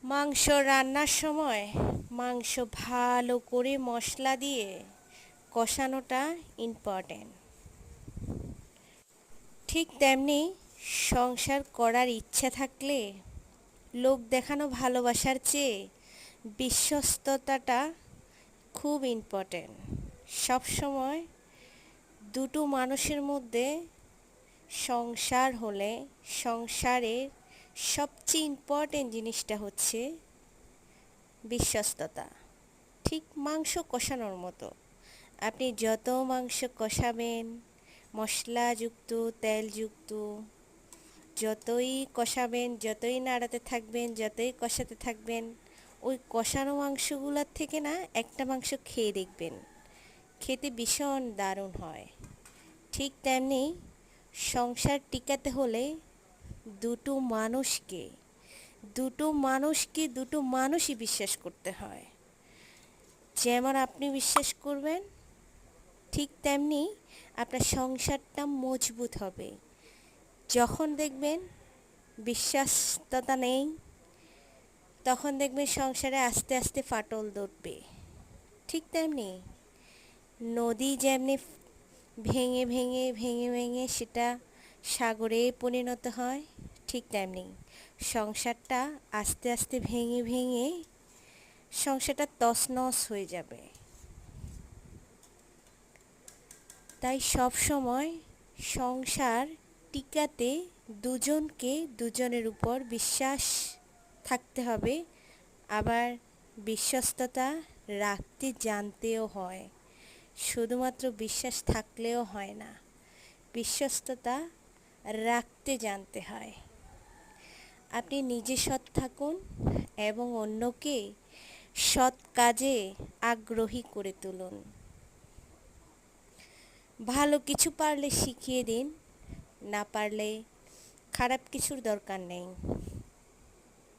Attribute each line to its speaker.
Speaker 1: মাংস রান্নার সময় মাংস ভালো করে মশলা দিয়ে কষানোটা ইম্পর্টেন্ট। ঠিক তেমনি সংসার করার ইচ্ছা থাকলে লোক দেখানো ভালোবাসার চেয়ে বিশ্বস্ততাটা খুব ইম্পর্টেন্ট। সবসময় দুটো মানুষের মধ্যে সংসার হলে সংসারের সবচেয়ে ইম্পর্টেন্ট জিনিসটা হচ্ছে বিশ্বস্ততা। ঠিক মাংস কষানোর মতো, আপনি যত মাংস কষাবেন, মশলাযুক্ত তেলযুক্ত যতই কষাবেন, যতই নাড়াতে থাকবেন, যতই কষাতে থাকবেন, ওই কষানো মাংসগুলোর থেকে না একটা মাংস খেয়ে দেখবেন, খেতে ভীষণ দারুণ হয়। ঠিক তেমনি সংসার টিকাতে হলে দুটো মানুষকে দুটো মানুষই বিশ্বাস করতে হয়। যেমন আপনি বিশ্বাস করবেন, ঠিক তেমনি আপনার সংসারটা মজবুত হবে। যখন দেখবেন বিশ্বাসতা নেই, তখন দেখবেন সংসারে আস্তে আস্তে ফাটল ধরবে। ঠিক তেমনি নদী যেমনি ভেঙে ভেঙে ভেঙে ভেঙে সেটা সাগরে পরিণত হয়, ঠিক তেমনি সংসারটা আস্তে আস্তে ভেঙে ভেঙে সংসারটা তছনছ হয়ে যাবে। তাই সব সময় সংসার টিকাতে দুজনকে দুজনের উপর বিশ্বাস থাকতে হবে, আবার বিশ্বস্ততা রাখতে জানতেও হয়। শুধুমাত্র বিশ্বাস থাকলেও হয় না, বিশ্বস্ততা রাখতে জানতে হয়। আপনি নিজে সৎ থাকুন এবং অন্যকে সৎ কাজে আগ্রহী করে তুলুন। ভালো কিছু পারলে শিখিয়ে দিন, না পারলে খারাপ কিছুর দরকার নেই।